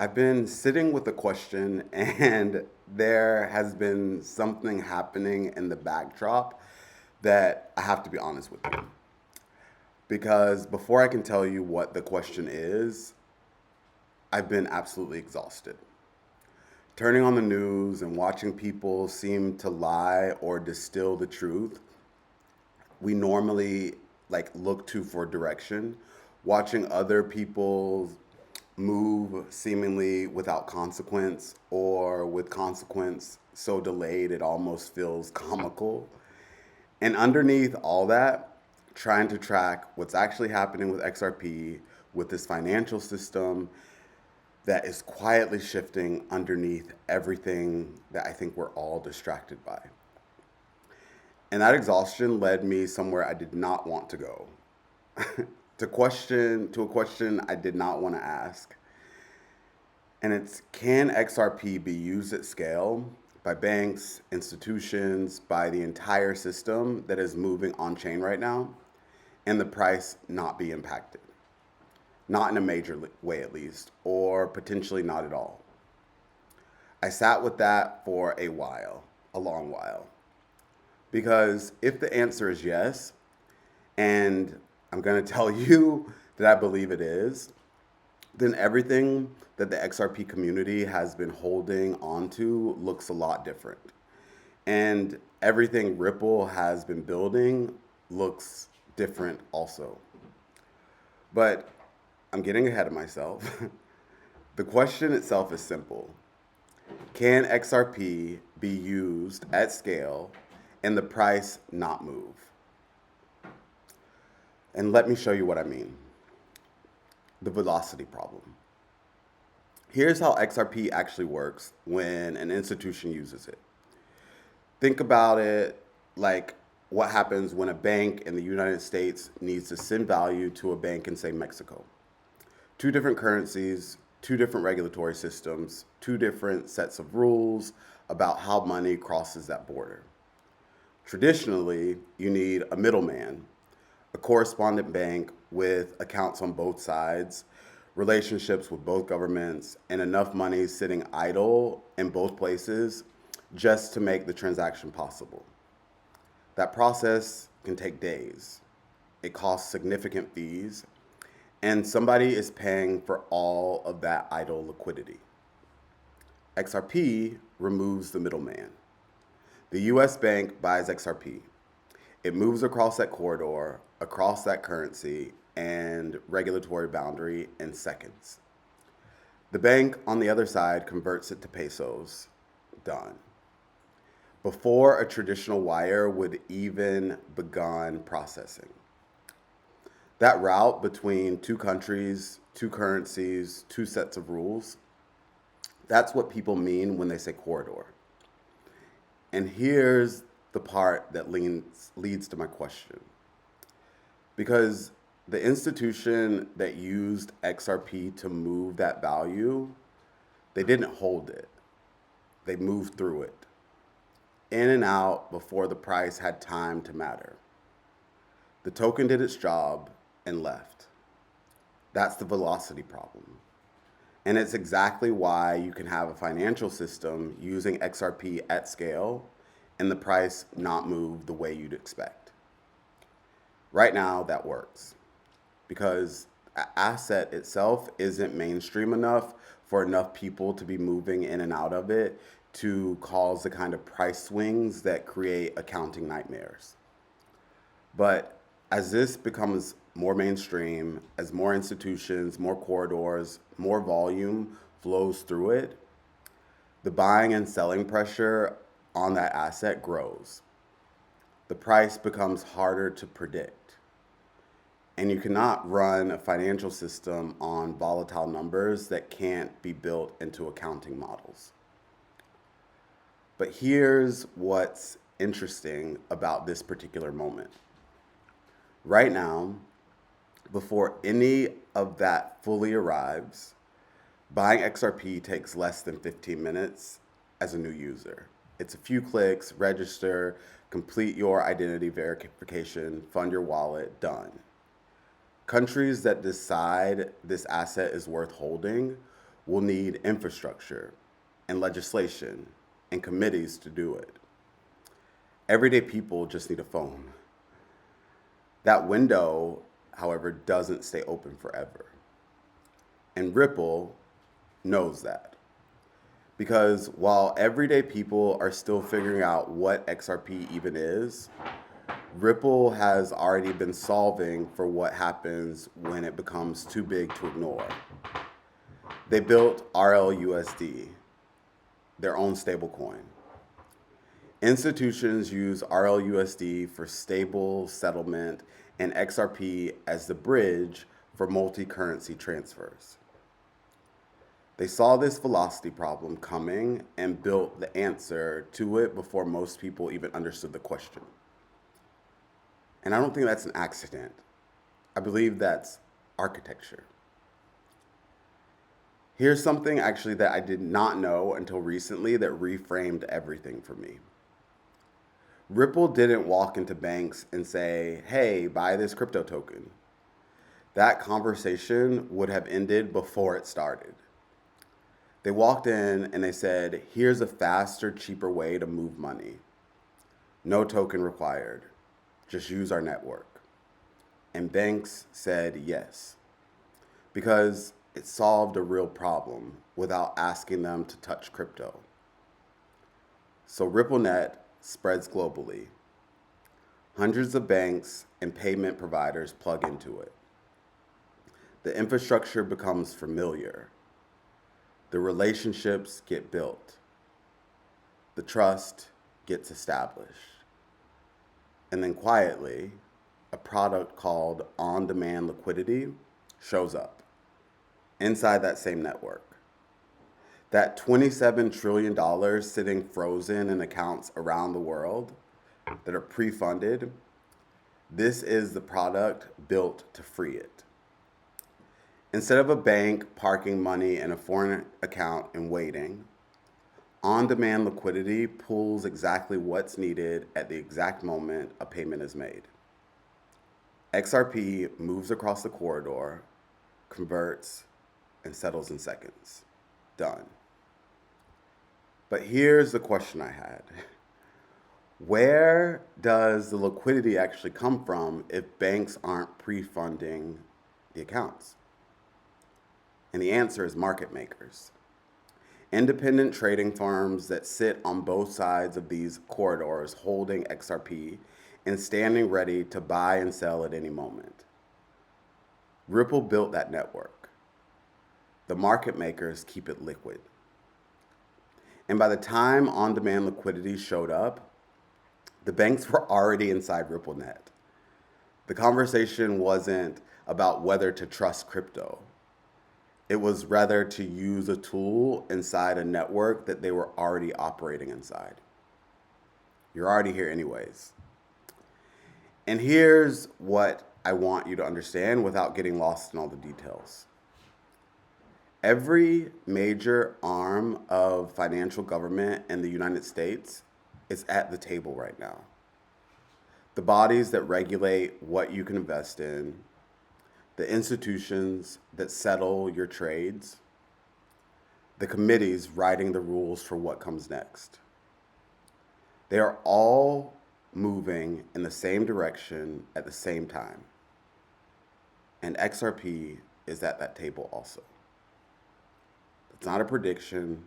I've been sitting with a question, and there has been something happening in the backdrop that I have to be honest with you. Because before I can tell you what the question is, I've been absolutely exhausted. Turning on the news and watching people seem to lie or distill the truth we normally look to for direction, watching other people move seemingly without consequence or with consequence so delayed it almost feels comical. And underneath all that, trying to track what's actually happening with XRP, with this financial system that is quietly shifting underneath everything that I think we're all distracted by. And that exhaustion led me somewhere I did not want to go. To a question I did not want to ask. And it's, can XRP be used at scale by banks, institutions, by the entire system that is moving on chain right now, and the price not be impacted? Not in a major way, at least, or potentially not at all. I sat with that for a while, a long while. Because if the answer is yes, and I'm going to tell you that I believe it is, then everything that the XRP community has been holding onto looks a lot different. And everything Ripple has been building looks different also. But I'm getting ahead of myself. The question itself is simple. Can XRP be used at scale and the price not move? And let me show you what I mean. The velocity problem. Here's how XRP actually works when an institution uses it. Think about it like what happens when a bank in the United States needs to send value to a bank in, say, Mexico. Two different currencies, two different regulatory systems, two different sets of rules about how money crosses that border. Traditionally, you need a middleman, a correspondent bank with accounts on both sides, relationships with both governments, and enough money sitting idle in both places just to make the transaction possible. That process can take days. It costs significant fees, and somebody is paying for all of that idle liquidity. XRP removes the middleman. The US bank buys XRP. It moves across that corridor, across that currency and regulatory boundary in seconds. The bank on the other side converts it to pesos. Done. Before a traditional wire would even begun processing. That route between two countries, two currencies, two sets of rules, that's what people mean when they say corridor. And here's the part that leads to my question. Because the institution that used XRP to move that value, they didn't hold it. They moved through it, in and out before the price had time to matter. The token did its job and left. That's the velocity problem. And it's exactly why you can have a financial system using XRP at scale and the price not move the way you'd expect. Right now, that works because the asset itself isn't mainstream enough for enough people to be moving in and out of it to cause the kind of price swings that create accounting nightmares. But as this becomes more mainstream, as more institutions, more corridors, more volume flows through it, the buying and selling pressure on that asset grows. The price becomes harder to predict. And you cannot run a financial system on volatile numbers that can't be built into accounting models. But here's what's interesting about this particular moment. Right now, before any of that fully arrives, buying XRP takes less than 15 minutes as a new user. It's a few clicks, register, complete your identity verification, fund your wallet, done. Countries that decide this asset is worth holding will need infrastructure and legislation and committees to do it. Everyday people just need a phone. That window, however, doesn't stay open forever. And Ripple knows that. Because while everyday people are still figuring out what XRP even is, Ripple has already been solving for what happens when it becomes too big to ignore. They built RLUSD, their own stablecoin. Institutions use RLUSD for stable settlement and XRP as the bridge for multi-currency transfers. They saw this velocity problem coming and built the answer to it before most people even understood the question. And I don't think that's an accident. I believe that's architecture. Here's something actually that I did not know until recently that reframed everything for me. Ripple didn't walk into banks and say, hey, buy this crypto token. That conversation would have ended before it started. They walked in and they said, here's a faster, cheaper way to move money. No token required. Just use our network. And banks said yes, because it solved a real problem without asking them to touch crypto. So RippleNet spreads globally. Hundreds of banks and payment providers plug into it. The infrastructure becomes familiar. The relationships get built. The trust gets established. And then quietly, a product called on-demand liquidity shows up inside that same network. That $27 trillion sitting frozen in accounts around the world that are pre-funded, this is the product built to free it. Instead of a bank parking money in a foreign account and waiting, on-demand liquidity pulls exactly what's needed at the exact moment a payment is made. XRP moves across the corridor, converts, and settles in seconds. Done. But here's the question I had. Where does the liquidity actually come from if banks aren't pre-funding the accounts? And the answer is market makers. Independent trading firms that sit on both sides of these corridors holding XRP and standing ready to buy and sell at any moment. Ripple built that network. The market makers keep it liquid. And by the time on-demand liquidity showed up, the banks were already inside RippleNet. The conversation wasn't about whether to trust crypto. It was rather to use a tool inside a network that they were already operating inside. You're already here anyways. And here's what I want you to understand without getting lost in all the details. Every major arm of financial government in the United States is at the table right now. The bodies that regulate what you can invest in, the institutions that settle your trades, the committees writing the rules for what comes next. They are all moving in the same direction at the same time. And XRP is at that table also. It's not a prediction.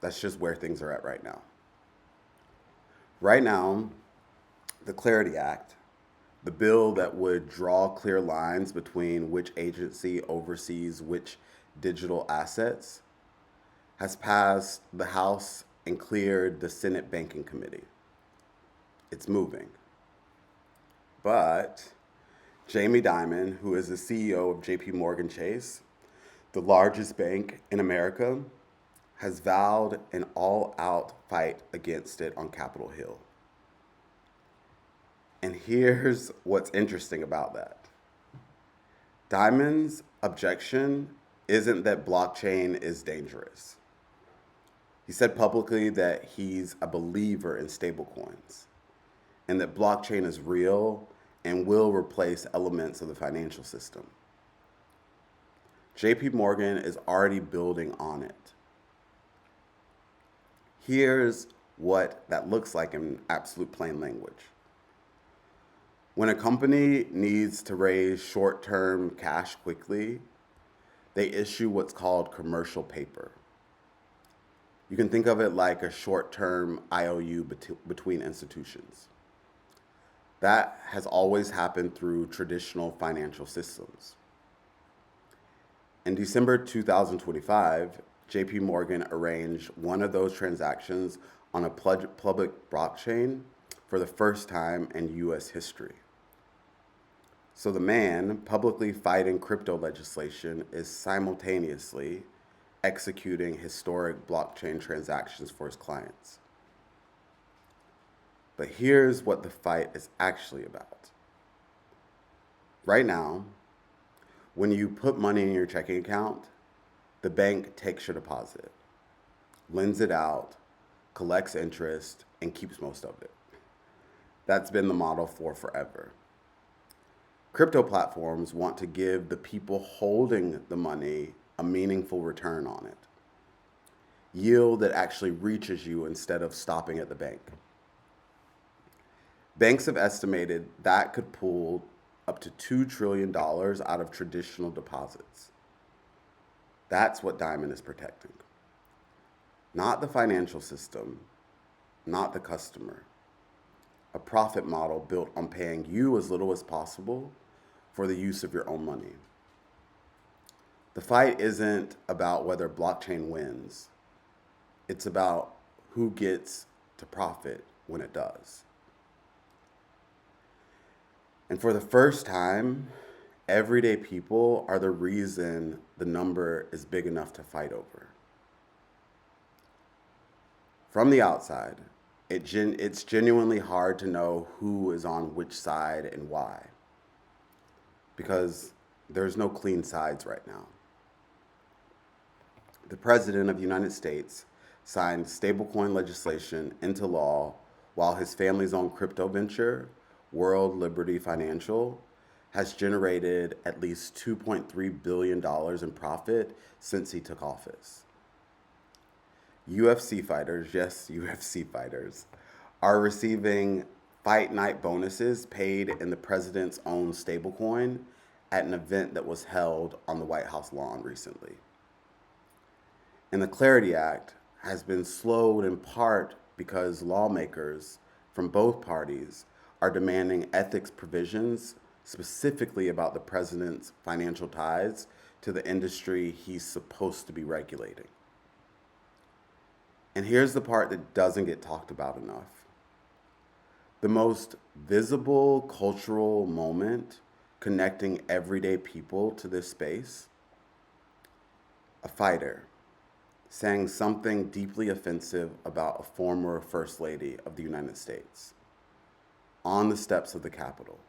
That's just where things are at right now. Right now, the Clarity Act, the bill that would draw clear lines between which agency oversees which digital assets, has passed the House and cleared the Senate Banking Committee. It's moving. But Jamie Dimon, who is the CEO of JPMorgan Chase, the largest bank in America, has vowed an all-out fight against it on Capitol Hill. And here's what's interesting about that. Dimon's objection isn't that blockchain is dangerous. He said publicly that he's a believer in stablecoins and that blockchain is real and will replace elements of the financial system. JPMorgan is already building on it. Here's what that looks like in absolute plain language. When a company needs to raise short-term cash quickly, they issue what's called commercial paper. You can think of it like a short-term IOU between institutions. That has always happened through traditional financial systems. In December 2025, JPMorgan arranged one of those transactions on a public blockchain for the first time in US history. So the man publicly fighting crypto legislation is simultaneously executing historic blockchain transactions for his clients. But here's what the fight is actually about. Right now, when you put money in your checking account, the bank takes your deposit, lends it out, collects interest, and keeps most of it. That's been the model for forever. Crypto platforms want to give the people holding the money a meaningful return on it. Yield that actually reaches you instead of stopping at the bank. Banks have estimated that could pull up to $2 trillion out of traditional deposits. That's what Dimon is protecting. Not the financial system, not the customer. A profit model built on paying you as little as possible for the use of your own money. The fight isn't about whether blockchain wins. It's about who gets to profit when it does. And for the first time, everyday people are the reason the number is big enough to fight over. From the outside, it's genuinely hard to know who is on which side and why, because there's no clean sides right now. The President of the United States signed stablecoin legislation into law while his family's own crypto venture, Liquidity Financial, has generated at least $2.3 billion in profit since he took office. UFC fighters, yes, UFC fighters, are receiving fight night bonuses paid in the president's own stablecoin at an event that was held on the White House lawn recently. And the Clarity Act has been slowed in part because lawmakers from both parties are demanding ethics provisions specifically about the president's financial ties to the industry he's supposed to be regulating. And here's the part that doesn't get talked about enough. The most visible cultural moment connecting everyday people to this space, a fighter saying something deeply offensive about a former First Lady of the United States on the steps of the Capitol,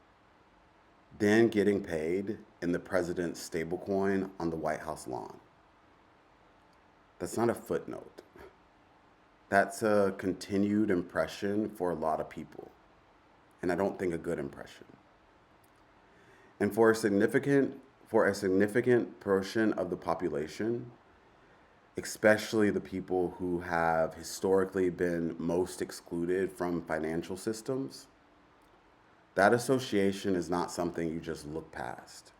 then getting paid in the president's stablecoin on the White House lawn. That's not a footnote. That's a continued impression for a lot of people, and I don't think a good impression. And for a significant portion of the population, especially the people who have historically been most excluded from financial systems, that association is not something you just look past.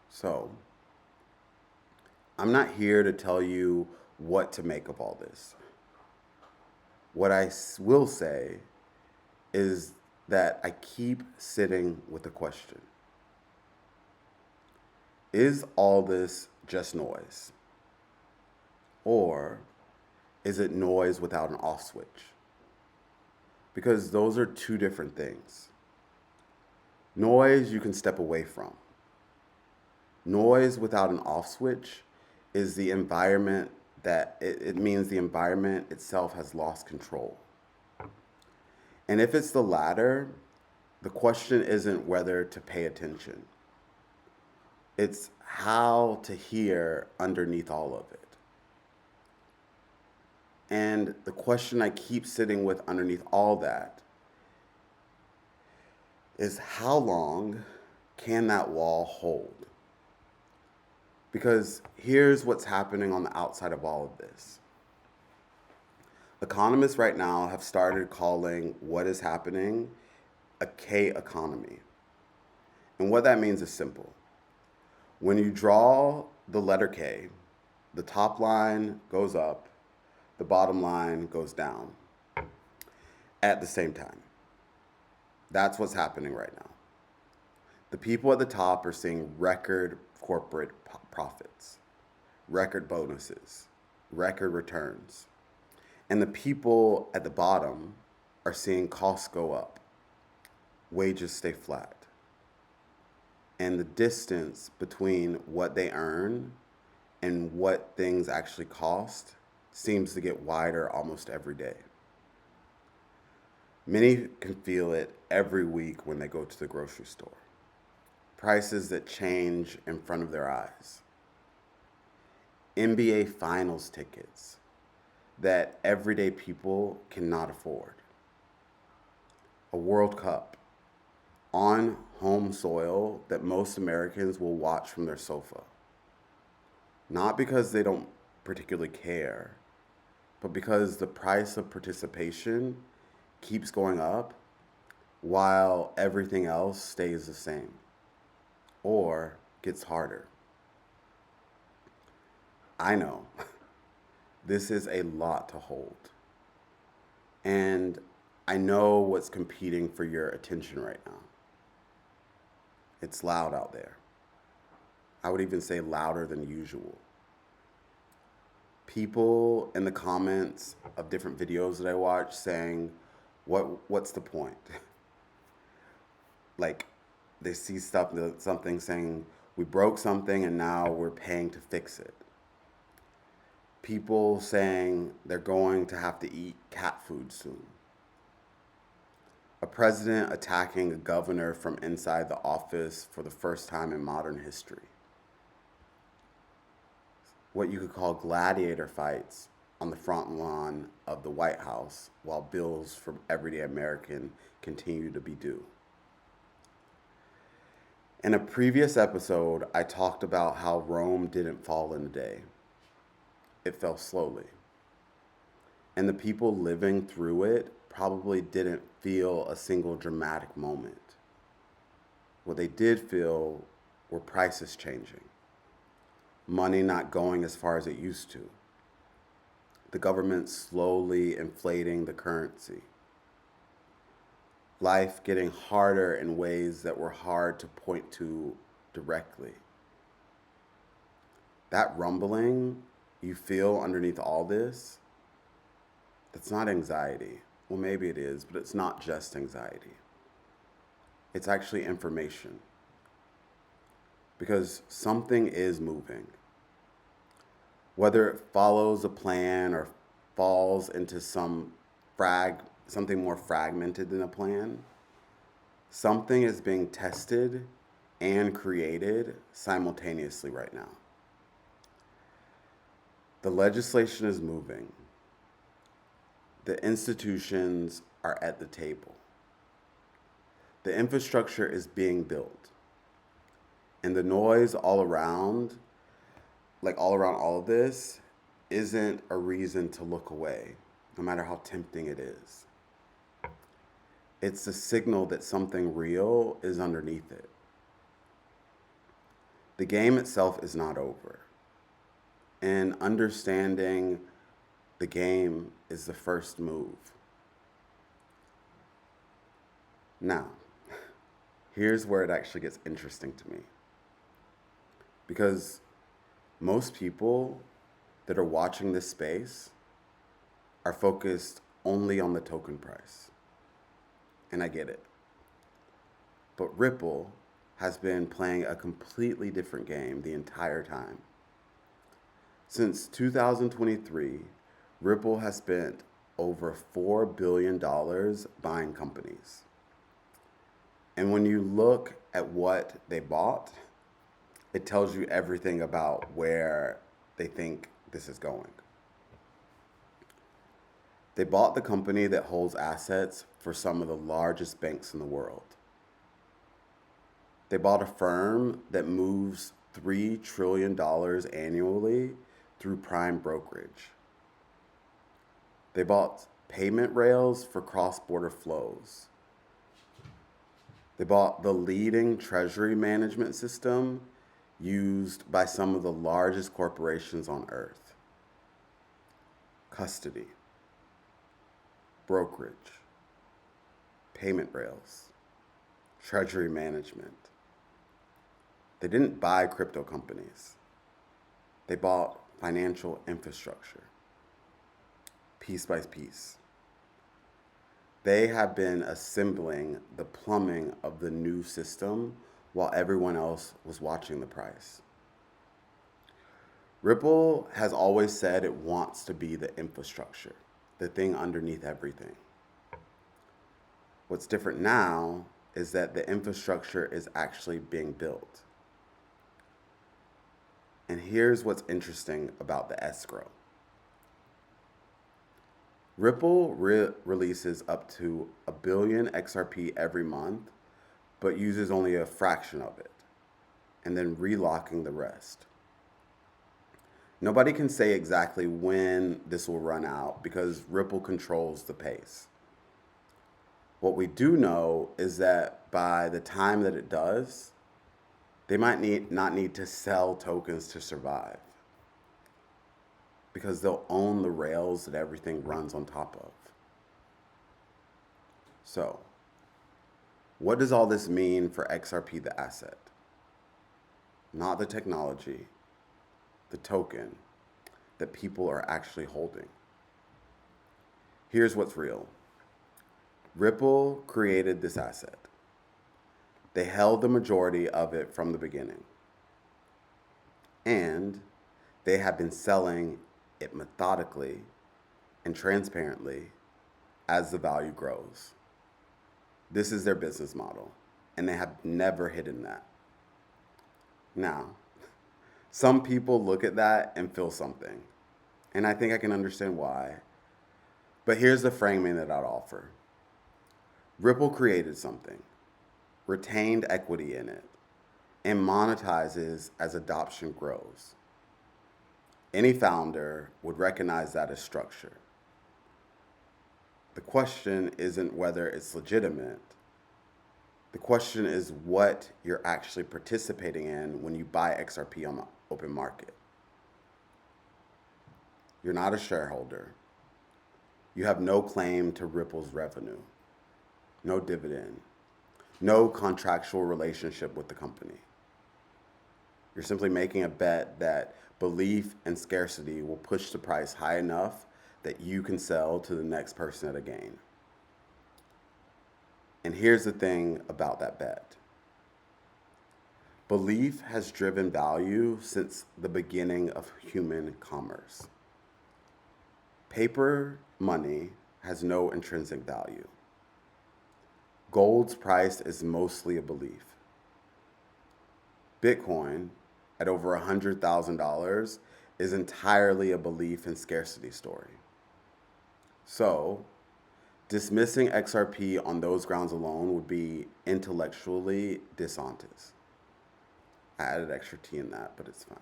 So, I'm not here to tell you what to make of all this. What I will say is that I keep sitting with a question. Is all this just noise? Or is it noise without an off switch? Because those are two different things. Noise you can step away from. Noise without an off switch is the environment that it means the environment itself has lost control. And if it's the latter, the question isn't whether to pay attention. It's how to hear underneath all of it. And the question I keep sitting with underneath all that is how long can that wall hold? Because here's what's happening on the outside of all of this. Economists right now have started calling what is happening a K economy. And what that means is simple. When you draw the letter K, the top line goes up, the bottom line goes down at the same time. That's what's happening right now. The people at the top are seeing record corporate profits, record bonuses, record returns. And the people at the bottom are seeing costs go up, wages stay flat. And the distance between what they earn and what things actually cost seems to get wider almost every day. Many can feel it every week when they go to the grocery store. Prices that change in front of their eyes. NBA finals tickets that everyday people cannot afford. A World Cup on home soil that most Americans will watch from their sofa. Not because they don't particularly care, but because the price of participation keeps going up while everything else stays the same or gets harder. I know this is a lot to hold. And I know what's competing for your attention right now. It's loud out there. I would even say louder than usual. People in the comments of different videos that I watch saying, what's the point? Like, they see something saying, we broke something and now we're paying to fix it. People saying they're going to have to eat cat food soon. A president attacking a governor from inside the office for the first time in modern history. What you could call gladiator fights on the front lawn of the White House while bills from everyday American continue to be due. In a previous episode, I talked about how Rome didn't fall in a day. It fell slowly. And the people living through it probably didn't feel a single dramatic moment. What they did feel were prices changing, money not going as far as it used to, the government slowly inflating the currency, life getting harder in ways that were hard to point to directly. That rumbling you feel underneath all this, that's not anxiety. Well, maybe it is, but it's not just anxiety. It's actually information. Because something is moving. Whether it follows a plan or falls into something more fragmented than a plan, something is being tested and created simultaneously right now. The legislation is moving. The institutions are at the table. The infrastructure is being built. And the noise all around all of this, isn't a reason to look away, no matter how tempting it is. It's a signal that something real is underneath it. The game itself is not over. And understanding the game is the first move. Now, here's where it actually gets interesting to me. Because most people that are watching this space are focused only on the token price. And I get it. But Ripple has been playing a completely different game the entire time. Since 2023, Ripple has spent over $4 billion buying companies. And when you look at what they bought, it tells you everything about where they think this is going. They bought the company that holds assets for some of the largest banks in the world. They bought a firm that moves $3 trillion annually through prime brokerage. They bought payment rails for cross-border flows. They bought the leading treasury management system used by some of the largest corporations on earth. Custody, brokerage, payment rails, treasury management. They didn't buy crypto companies. They bought financial infrastructure, piece by piece. They have been assembling the plumbing of the new system while everyone else was watching the price. Ripple has always said it wants to be the infrastructure, the thing underneath everything. What's different now is that the infrastructure is actually being built. And here's what's interesting about the escrow. Ripple releases up to 1 billion XRP every month, but uses only a fraction of it, and then relocking the rest. Nobody can say exactly when this will run out because Ripple controls the pace. What we do know is that by the time that it does, they might not need to sell tokens to survive, because they'll own the rails that everything runs on top of. So, what does all this mean for XRP, the asset? Not the technology, the token that people are actually holding. Here's what's real. Ripple created this asset. They held the majority of it from the beginning. And they have been selling it methodically and transparently as the value grows. This is their business model, and they have never hidden that. Now, some people look at that and feel something, and I think I can understand why. But here's the framing that I'd offer. Ripple created something, retained equity in it, and monetizes as adoption grows. Any founder would recognize that as structure. The question isn't whether it's legitimate. The question is what you're actually participating in when you buy XRP on the open market. You're not a shareholder. You have no claim to Ripple's revenue, no dividend, no contractual relationship with the company. You're simply making a bet that belief and scarcity will push the price high enough that you can sell to the next person at a gain. And here's the thing about that bet. Belief has driven value since the beginning of human commerce. Paper money has no intrinsic value. Gold's price is mostly a belief. Bitcoin, at over $100,000, is entirely a belief and scarcity story. So, dismissing XRP on those grounds alone would be intellectually dishonest. I added extra T in that, but it's fine.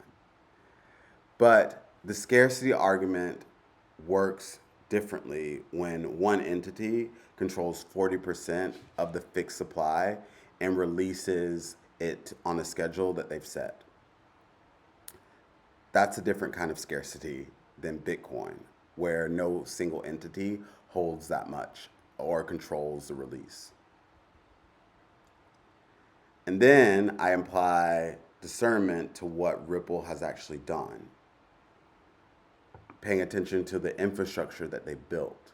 But the scarcity argument works differently when one entity controls 40% of the fixed supply and releases it on a schedule that they've set. That's a different kind of scarcity than Bitcoin, where no single entity holds that much or controls the release. And then I apply discernment to what Ripple has actually done, paying attention to the infrastructure that they built,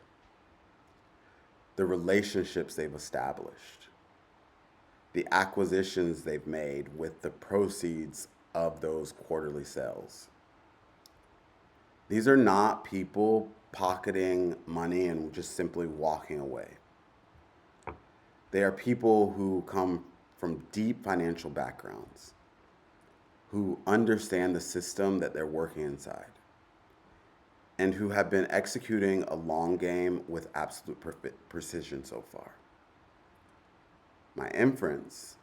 the relationships they've established, the acquisitions they've made with the proceeds of those quarterly sales. These are not people pocketing money and just simply walking away. They are people who come from deep financial backgrounds, who understand the system that they're working inside, and who have been executing a long game with absolute precision so far. My inference,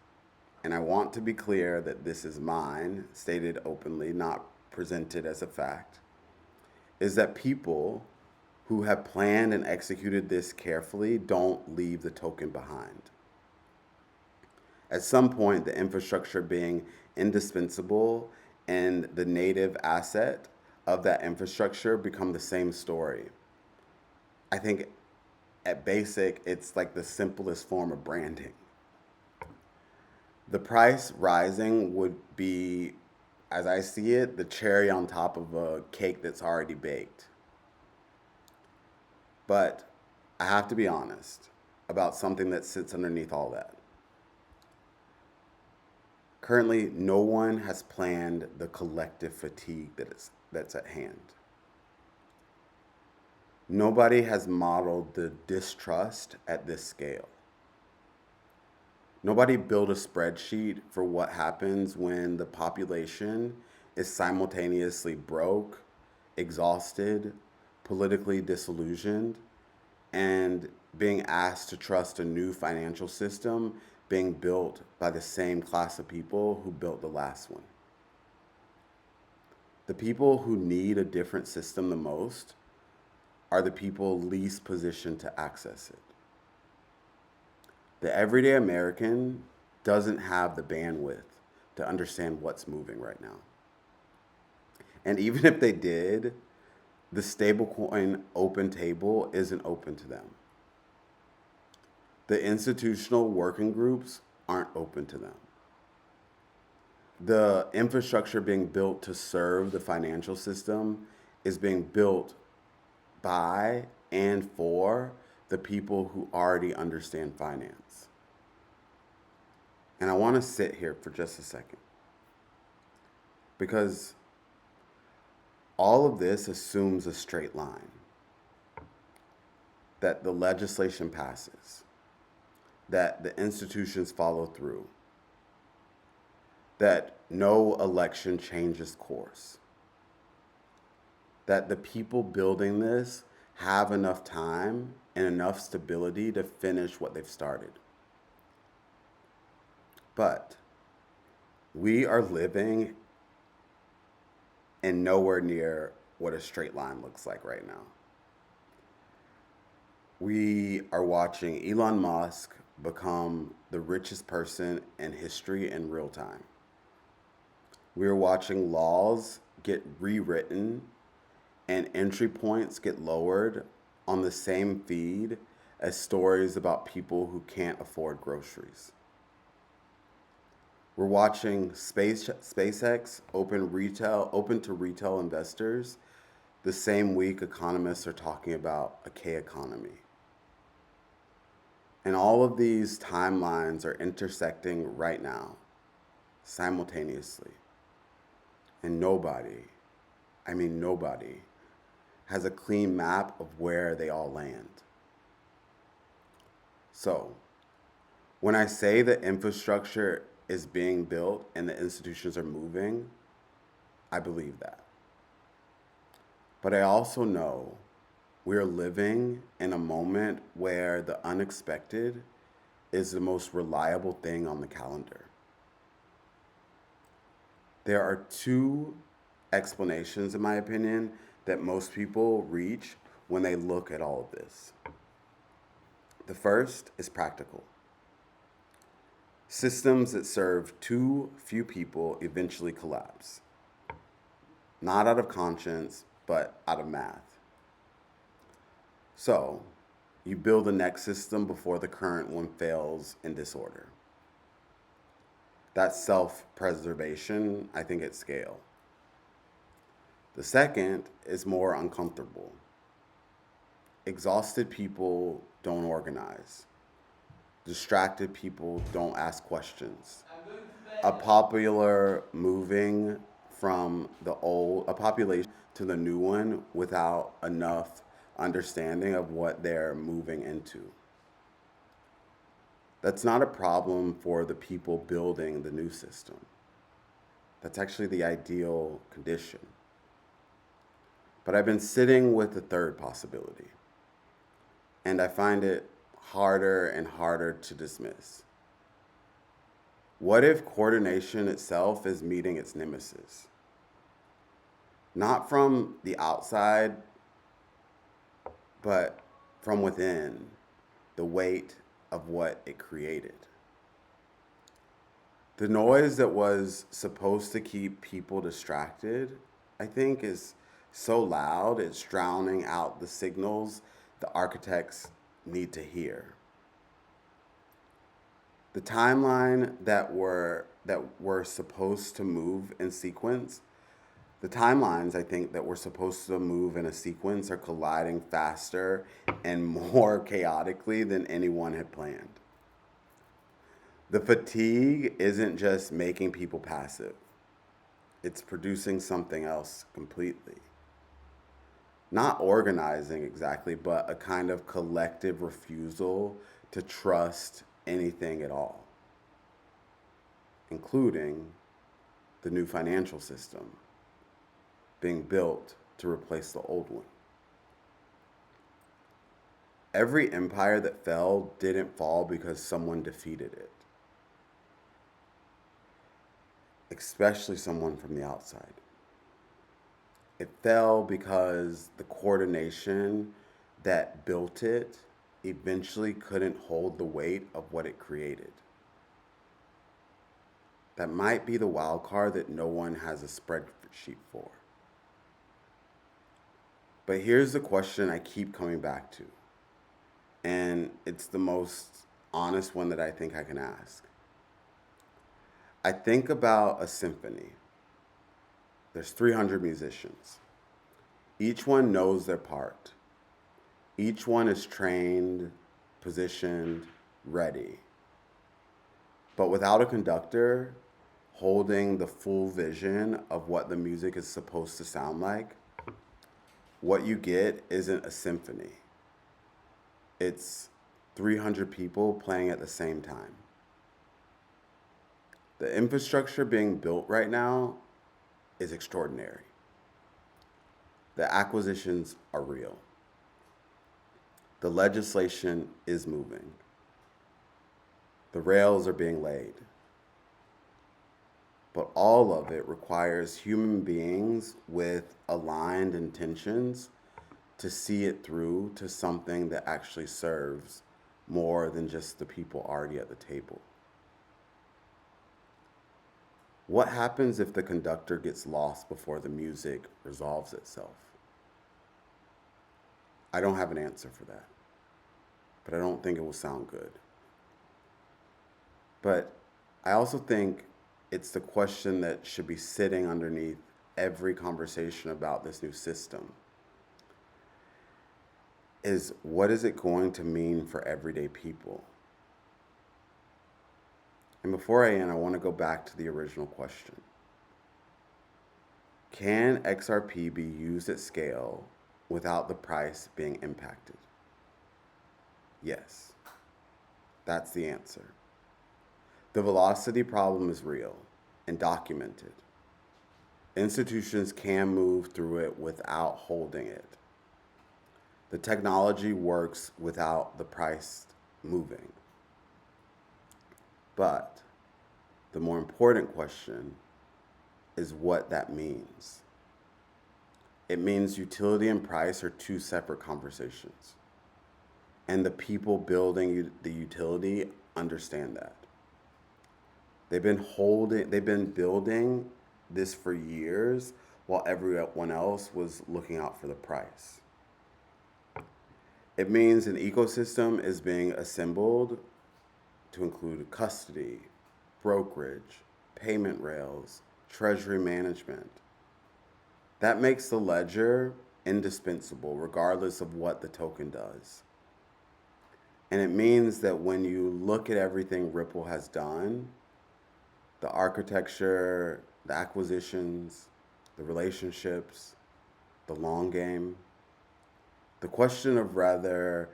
and I want to be clear that this is mine, stated openly, not presented as a fact, is that people who have planned and executed this carefully don't leave the token behind. At some point, the infrastructure being indispensable and the native asset of that infrastructure become the same story. I think at basic, it's like the simplest form of branding. The price rising would be, as I see it, the cherry on top of a cake that's already baked. But I have to be honest about something that sits underneath all that. Currently, no one has planned the collective fatigue that's at hand. Nobody has modeled the distrust at this scale. Nobody built a spreadsheet for what happens when the population is simultaneously broke, exhausted, politically disillusioned, and being asked to trust a new financial system being built by the same class of people who built the last one. The people who need a different system the most are the people least positioned to access it. The everyday American doesn't have the bandwidth to understand what's moving right now. And even if they did, the stablecoin open table isn't open to them. The institutional working groups aren't open to them. The infrastructure being built to serve the financial system is being built by and for the people who already understand finance. And I want to sit here for just a second, because all of this assumes a straight line, that the legislation passes, that the institutions follow through, that no election changes course, that the people building this have enough time and enough stability to finish what they've started. But we are living in nowhere near what a straight line looks like right now. We are watching Elon Musk become the richest person in history in real time. We are watching laws get rewritten and entry points get lowered on the same feed as stories about people who can't afford groceries. We're watching SpaceX open to retail investors the same week economists are talking about a K economy. And all of these timelines are intersecting right now, simultaneously. And nobody has a clean map of where they all land. So, when I say that infrastructure is being built and the institutions are moving, I believe that. But I also know we're living in a moment where the unexpected is the most reliable thing on the calendar. There are two explanations, in my opinion, that most people reach when they look at all of this. The first is practical. Systems that serve too few people eventually collapse. Not out of conscience, but out of math. So, you build the next system before the current one fails in disorder. That's self-preservation, I think, at scale. The second is more uncomfortable. Exhausted people don't organize. Distracted people don't ask questions. A population to the new one without enough understanding of what they're moving into. That's not a problem for the people building the new system. That's actually the ideal condition. But I've been sitting with the third possibility, and I find it harder and harder to dismiss. What if coordination itself is meeting its nemesis? Not from the outside, but from within, the weight of what it created. The noise that was supposed to keep people distracted, I think, is so loud it's drowning out the signals the architects need to hear. The timeline that were supposed to move in sequence, the timelines I think that were supposed to move in a sequence are colliding faster and more chaotically than anyone had planned. The fatigue isn't just making people passive. It's producing something else completely. Not organizing exactly, but a kind of collective refusal to trust anything at all, including the new financial system being built to replace the old one. Every empire that fell didn't fall because someone defeated it, especially someone from the outside. It fell because the coordination that built it eventually couldn't hold the weight of what it created. That might be the wild card that no one has a spreadsheet for. But here's the question I keep coming back to, and it's the most honest one that I think I can ask. I think about a symphony. There's 300 musicians. Each one knows their part. Each one is trained, positioned, ready. But without a conductor holding the full vision of what the music is supposed to sound like, what you get isn't a symphony. It's 300 people playing at the same time. The infrastructure being built right now is extraordinary. The acquisitions are real. The legislation is moving. The rails are being laid. But all of it requires human beings with aligned intentions to see it through to something that actually serves more than just the people already at the table. What happens if the conductor gets lost before the music resolves itself? I don't have an answer for that, but I don't think it will sound good. But I also think it's the question that should be sitting underneath every conversation about this new system. Is what is it going to mean for everyday people? And before I end, I want to go back to the original question. Can XRP be used at scale without the price being impacted? Yes, that's the answer. The velocity problem is real and documented. Institutions can move through it without holding it. The technology works without the price moving. But the more important question is what that means. It means utility and price are two separate conversations. And the people building the utility understand that. They've been building this for years while everyone else was looking out for the price. It means an ecosystem is being assembled to include custody, brokerage, payment rails, treasury management. That makes the ledger indispensable regardless of what the token does. And it means that when you look at everything Ripple has done, the architecture, the acquisitions, the relationships, the long game, the question of whether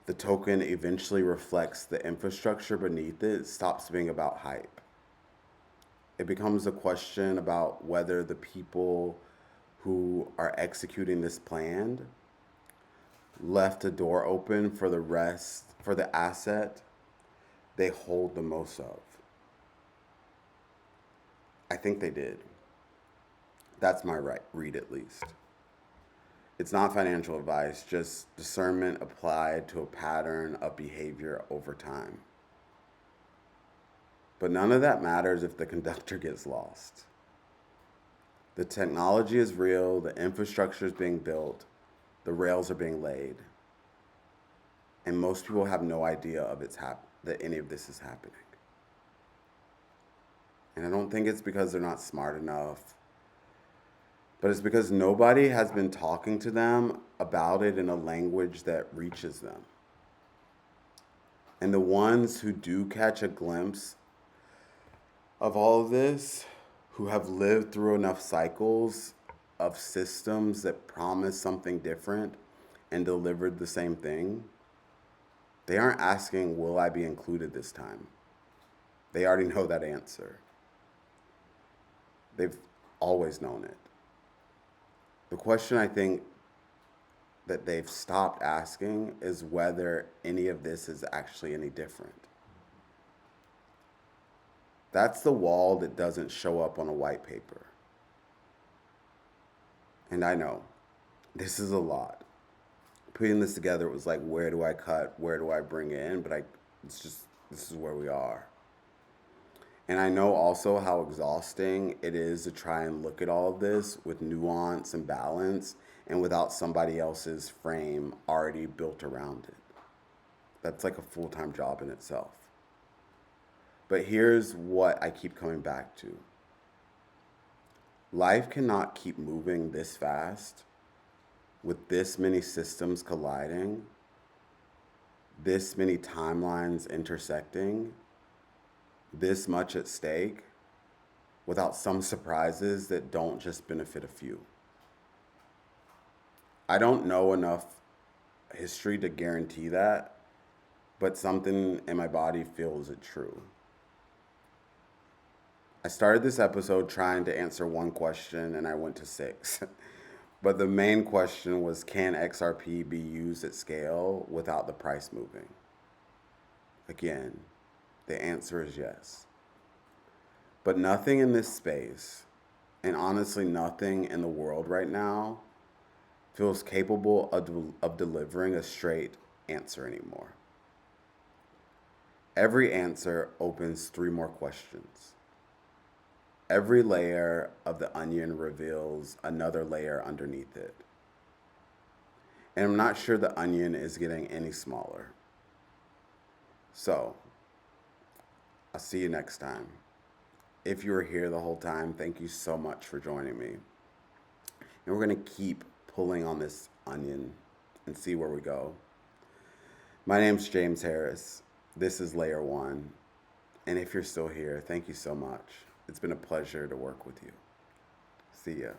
the token eventually reflects the infrastructure beneath it stops being about hype. It becomes a question about whether the people who are executing this plan left a door open for the asset they hold the most of. I think they did. That's my read at least. It's not financial advice, just discernment applied to a pattern of behavior over time. But none of that matters if the conductor gets lost. The technology is real, the infrastructure is being built, the rails are being laid, and most people have no idea of that any of this is happening. And I don't think it's because they're not smart enough, but it's because nobody has been talking to them about it in a language that reaches them. And the ones who do catch a glimpse of all of this, who have lived through enough cycles of systems that promise something different and delivered the same thing, they aren't asking, will I be included this time? They already know that answer. They've always known it. The question I think that they've stopped asking is whether any of this is actually any different. That's the wall that doesn't show up on a white paper. And I know, this is a lot. Putting this together, it was like, where do I cut? Where do I bring in? But this is where we are. And I know also how exhausting it is to try and look at all of this with nuance and balance and without somebody else's frame already built around it. That's like a full-time job in itself. But here's what I keep coming back to. Life cannot keep moving this fast with this many systems colliding, this many timelines intersecting, this much at stake, without some surprises that don't just benefit a few. I don't know enough history to guarantee that, but something in my body feels it true. I started this episode trying to answer one question and I went to 6. But the main question was, can XRP be used at scale without the price moving? Again, the answer is yes. But nothing in this space, and honestly nothing in the world right now, feels capable of delivering a straight answer anymore. Every answer opens 3 more questions. Every layer of the onion reveals another layer underneath it. And I'm not sure the onion is getting any smaller. So, I'll see you next time. If you were here the whole time, thank you so much for joining me. And we're going to keep pulling on this onion and see where we go. My name's James Harris. This is Layer 1. And if you're still here, thank you so much. It's been a pleasure to work with you. See ya.